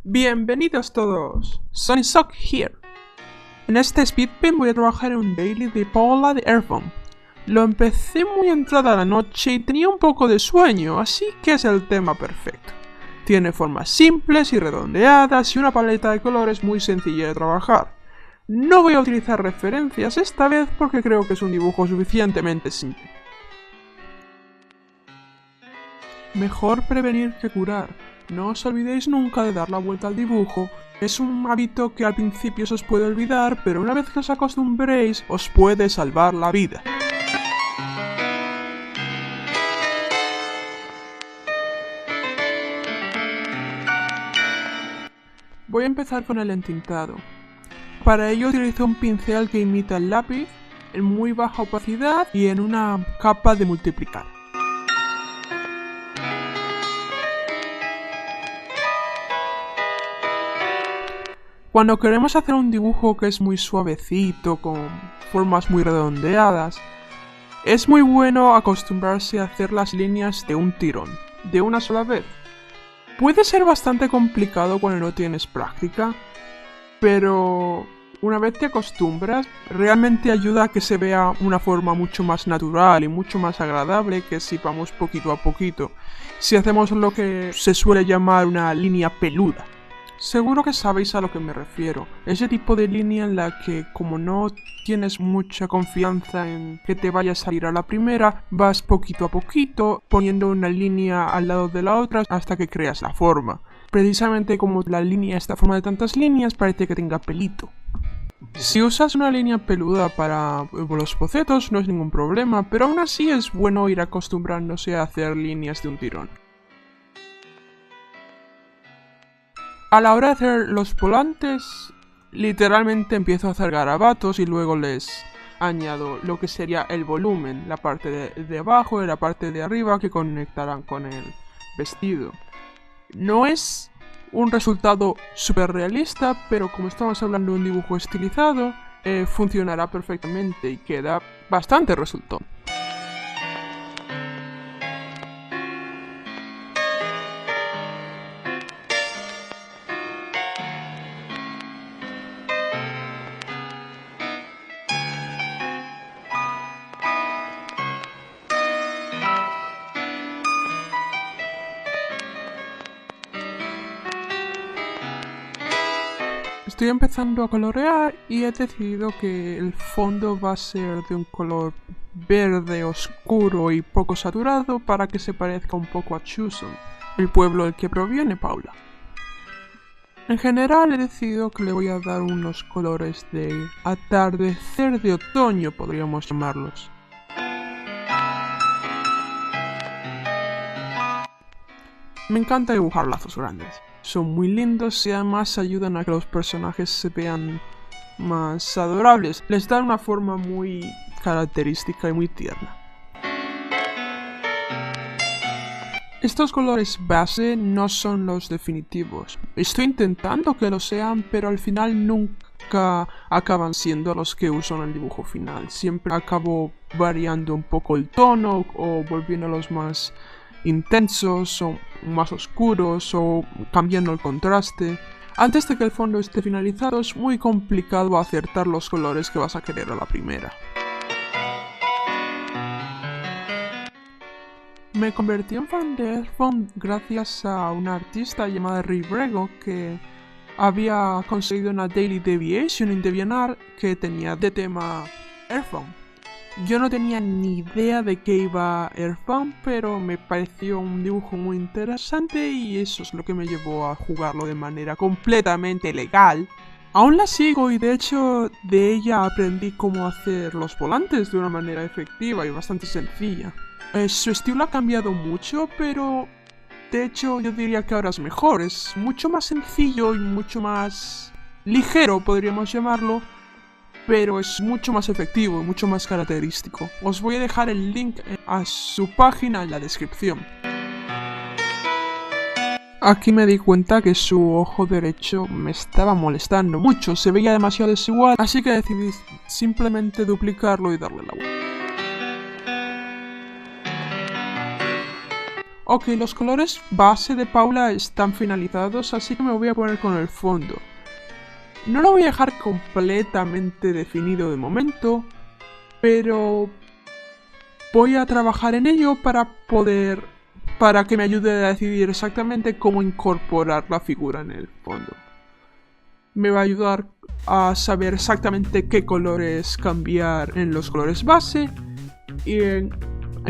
Bienvenidos todos, SonySock here. En este speedpaint voy a trabajar en un daily de Paula de Earthbound. Lo empecé muy entrada la noche y tenía un poco de sueño, así que es el tema perfecto. Tiene formas simples y redondeadas y una paleta de colores muy sencilla de trabajar. No voy a utilizar referencias esta vez porque creo que es un dibujo suficientemente simple. Mejor prevenir que curar. No os olvidéis nunca de dar la vuelta al dibujo. Es un hábito que al principio se os puede olvidar, pero una vez que os acostumbréis, os puede salvar la vida. Voy a empezar con el entintado. Para ello utilizo un pincel que imita el lápiz, en muy baja opacidad y en una capa de multiplicar. Cuando queremos hacer un dibujo que es muy suavecito, con formas muy redondeadas, es muy bueno acostumbrarse a hacer las líneas de un tirón, de una sola vez. Puede ser bastante complicado cuando no tienes práctica, pero una vez te acostumbras, realmente ayuda a que se vea una forma mucho más natural y mucho más agradable que si vamos poquito a poquito, si hacemos lo que se suele llamar una línea peluda. Seguro que sabéis a lo que me refiero, ese tipo de línea en la que como no tienes mucha confianza en que te vaya a salir a la primera, vas poquito a poquito poniendo una línea al lado de la otra hasta que creas la forma. Precisamente como la línea está formada de tantas líneas, parece que tenga pelito. Si usas una línea peluda para los bocetos no es ningún problema, pero aún así es bueno ir acostumbrándose a hacer líneas de un tirón. A la hora de hacer los volantes, literalmente empiezo a hacer garabatos y luego les añado lo que sería el volumen, la parte de abajo y la parte de arriba que conectarán con el vestido. No es un resultado súper realista, pero como estamos hablando de un dibujo estilizado, funcionará perfectamente y queda bastante resultón. Estoy empezando a colorear y he decidido que el fondo va a ser de un color verde oscuro y poco saturado para que se parezca un poco a Chuson, el pueblo del que proviene Paula. En general he decidido que le voy a dar unos colores de atardecer de otoño, podríamos llamarlos. Me encanta dibujar lazos grandes. Son muy lindos y además ayudan a que los personajes se vean más adorables. Les dan una forma muy característica y muy tierna. Estos colores base no son los definitivos. Estoy intentando que lo sean, pero al final nunca acaban siendo los que uso en el dibujo final. Siempre acabo variando un poco el tono o volviéndolos más intensos o más oscuros o cambiando el contraste. Antes de que el fondo esté finalizado es muy complicado acertar los colores que vas a querer a la primera. Me convertí en fan de Earthbound gracias a una artista llamada Ribrego que había conseguido una Daily Deviation en DeviantArt que tenía de tema Earthbound. Yo no tenía ni idea de qué iba Earthbound, pero me pareció un dibujo muy interesante y eso es lo que me llevó a jugarlo de manera completamente legal. Aún la sigo y de hecho de ella aprendí cómo hacer los volantes de una manera efectiva y bastante sencilla. Su estilo ha cambiado mucho, pero de hecho yo diría que ahora es mejor. Es mucho más sencillo y mucho más ligero, podríamos llamarlo, pero es mucho más efectivo y mucho más característico. Os voy a dejar el link a su página en la descripción. Aquí me di cuenta que su ojo derecho me estaba molestando mucho, se veía demasiado desigual, así que decidí simplemente duplicarlo y darle la vuelta. Ok, los colores base de Paula están finalizados, así que me voy a poner con el fondo. No lo voy a dejar completamente definido de momento, pero voy a trabajar en ello para que me ayude a decidir exactamente cómo incorporar la figura en el fondo. Me va a ayudar a saber exactamente qué colores cambiar en los colores base y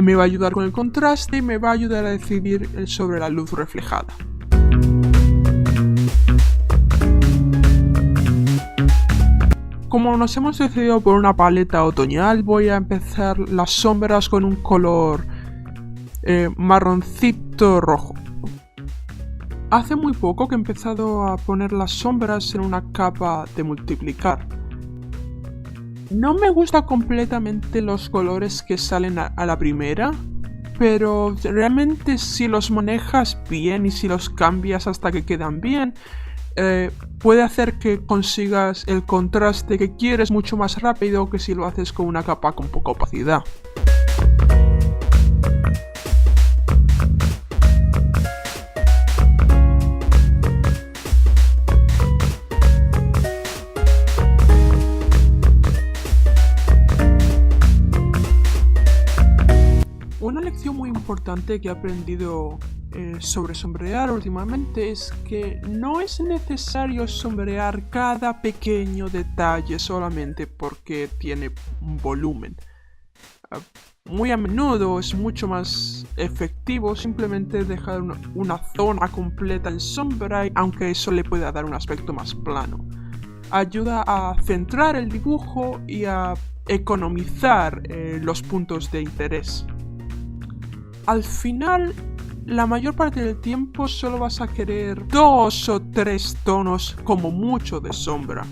me va a ayudar con el contraste y me va a ayudar a decidir sobre la luz reflejada. Como nos hemos decidido por una paleta otoñal, voy a empezar las sombras con un color marroncito rojo. Hace muy poco que he empezado a poner las sombras en una capa de multiplicar. No me gustan completamente los colores que salen a la primera, pero realmente si los manejas bien y si los cambias hasta que quedan bien, puede hacer que consigas el contraste que quieres mucho más rápido que si lo haces con una capa con poca opacidad. Una lección muy importante que he aprendido sobre sombrear últimamente es que no es necesario sombrear cada pequeño detalle solamente porque tiene un volumen. Muy a menudo es mucho más efectivo simplemente dejar una zona completa en sombra, aunque eso le pueda dar un aspecto más plano. Ayuda a centrar el dibujo y a economizar los puntos de interés. Al final, la mayor parte del tiempo solo vas a querer 2 o 3 tonos como mucho de sombra.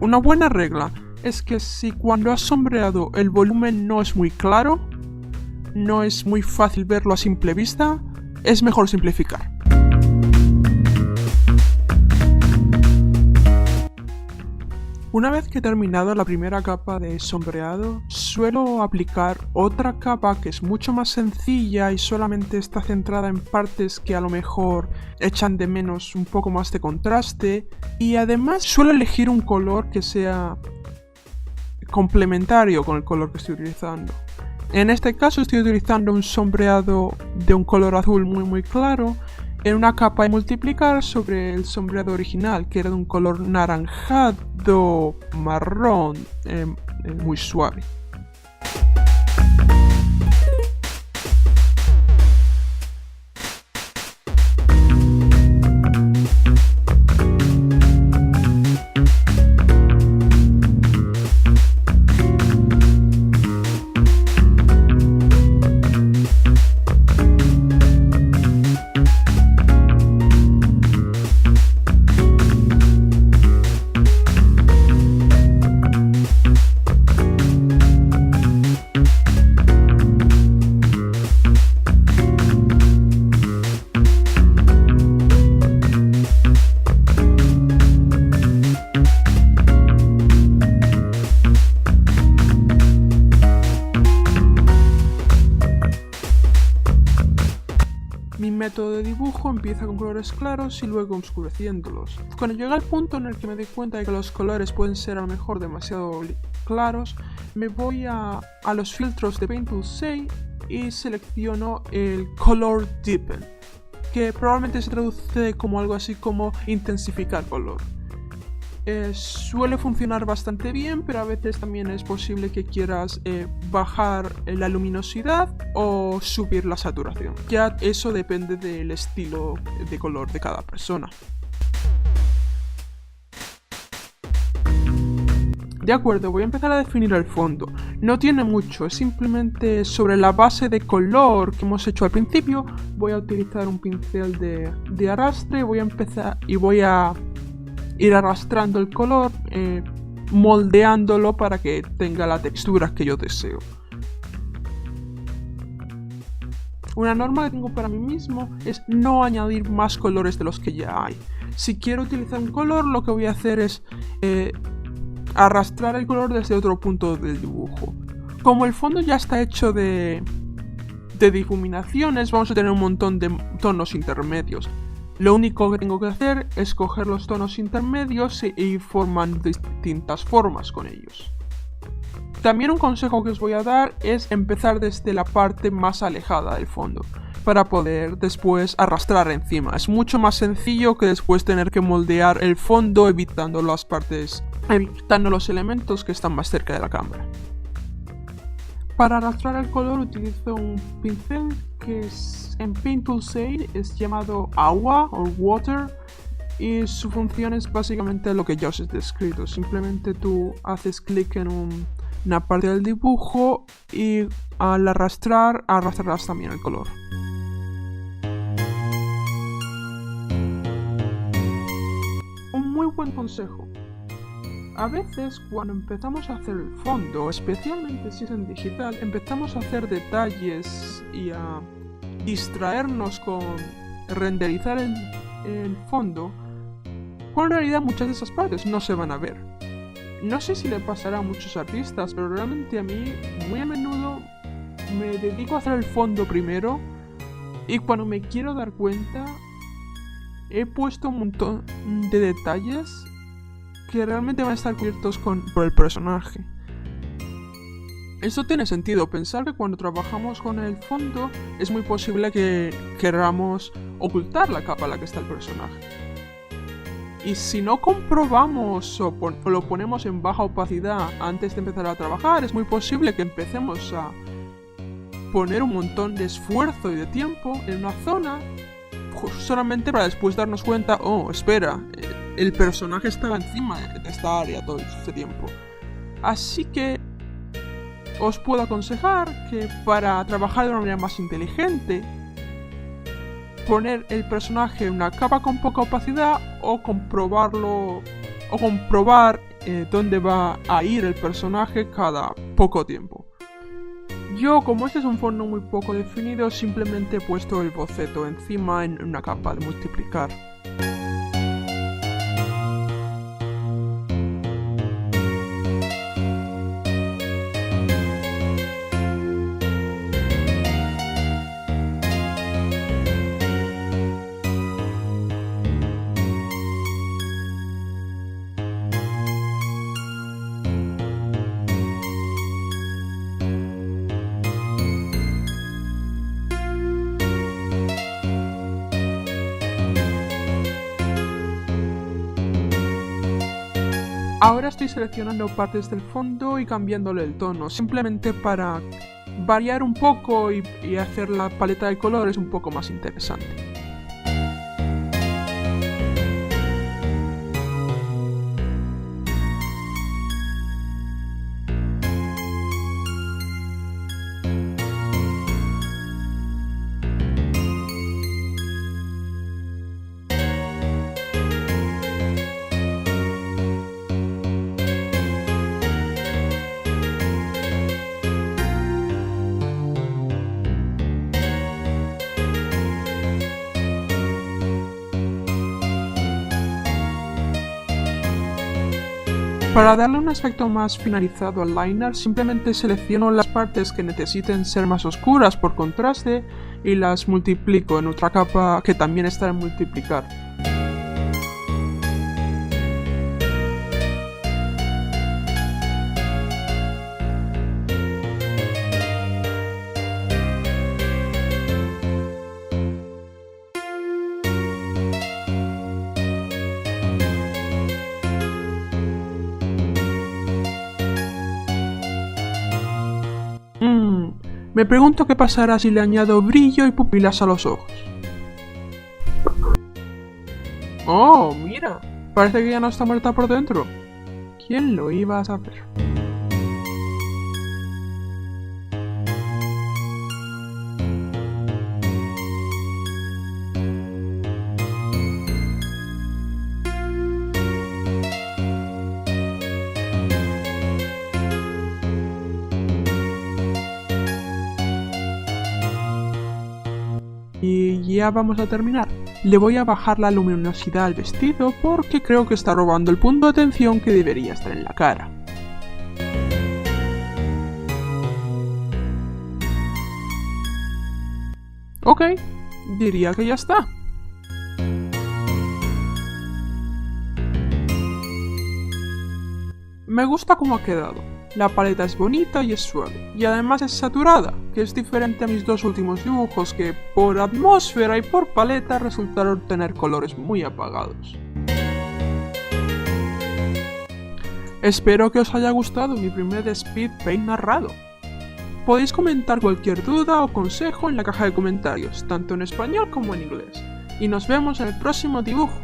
Una buena regla es que si cuando has sombreado el volumen no es muy claro, no es muy fácil verlo a simple vista, es mejor simplificar. Una vez que he terminado la primera capa de sombreado, suelo aplicar otra capa que es mucho más sencilla y solamente está centrada en partes que a lo mejor echan de menos un poco más de contraste, y además suelo elegir un color que sea complementario con el color que estoy utilizando. En este caso estoy utilizando un sombreado de un color azul muy claro en una capa de multiplicar sobre el sombreado original, que era de un color naranjado marrón muy suave. Mi método de dibujo empieza con colores claros y luego oscureciéndolos. Cuando llega el punto en el que me doy cuenta de que los colores pueden ser a lo mejor demasiado claros, me voy a los filtros de Paint Tool 6 y selecciono el Color Deepen, que probablemente se traduce como algo así como intensificar color. Suele funcionar bastante bien, pero a veces también es posible que quieras bajar la luminosidad o subir la saturación. Ya eso depende del estilo de color de cada persona. De acuerdo, voy a empezar a definir el fondo. No tiene mucho, es simplemente sobre la base de color que hemos hecho al principio. Voy a utilizar un pincel de arrastre, voy a ir arrastrando el color, moldeándolo para que tenga la textura que yo deseo. Una norma que tengo para mí mismo es no añadir más colores de los que ya hay. Si quiero utilizar un color, lo que voy a hacer es arrastrar el color desde otro punto del dibujo. Como el fondo ya está hecho de de difuminaciones vamos a tener un montón de tonos intermedios. Lo único que tengo que hacer es coger los tonos intermedios e ir formando distintas formas con ellos. También un consejo que os voy a dar es empezar desde la parte más alejada del fondo, para poder después arrastrar encima. Es mucho más sencillo que después tener que moldear el fondo evitando los elementos que están más cerca de la cámara. Para arrastrar el color utilizo un pincel que en Paint Toolside es llamado agua o water, y su función es básicamente lo que ya os he descrito. Simplemente tú haces clic en una parte del dibujo y al arrastrarás también el color. Un muy buen consejo. A veces cuando empezamos a hacer el fondo, especialmente si es en digital, empezamos a hacer detalles y a distraernos con renderizar el fondo, cuando en realidad muchas de esas partes no se van a ver. No sé si le pasará a muchos artistas, pero realmente a mí muy a menudo me dedico a hacer el fondo primero y cuando me quiero dar cuenta he puesto un montón de detalles que realmente van a estar cubiertos por el personaje. Esto tiene sentido, pensar que cuando trabajamos con el fondo es muy posible que queramos ocultar la capa en la que está el personaje. Y si no comprobamos o lo ponemos en baja opacidad antes de empezar a trabajar, es muy posible que empecemos a poner un montón de esfuerzo y de tiempo en una zona solamente para después darnos cuenta, oh, espera, el personaje estaba encima de esta área todo este tiempo. Así que os puedo aconsejar que para trabajar de una manera más inteligente, poner el personaje en una capa con poca opacidad o comprobar dónde va a ir el personaje cada poco tiempo. Yo, como este es un fondo muy poco definido, simplemente he puesto el boceto encima en una capa de multiplicar. Ahora estoy seleccionando partes del fondo y cambiándole el tono, simplemente para variar un poco y hacer la paleta de colores un poco más interesante. Para darle un aspecto más finalizado al liner, simplemente selecciono las partes que necesiten ser más oscuras por contraste y las multiplico en otra capa que también está en multiplicar. Me pregunto qué pasará si le añado brillo y pupilas a los ojos. ¡Oh, mira! Parece que ya no está muerta por dentro. ¿Quién lo iba a saber? Y ya vamos a terminar. Le voy a bajar la luminosidad al vestido porque creo que está robando el punto de atención que debería estar en la cara. Ok, diría que ya está. Me gusta cómo ha quedado. La paleta es bonita y es suave, y además es saturada, que es diferente a mis dos últimos dibujos que, por atmósfera y por paleta, resultaron tener colores muy apagados. Espero que os haya gustado mi primer speed paint narrado. Podéis comentar cualquier duda o consejo en la caja de comentarios, tanto en español como en inglés. Y nos vemos en el próximo dibujo.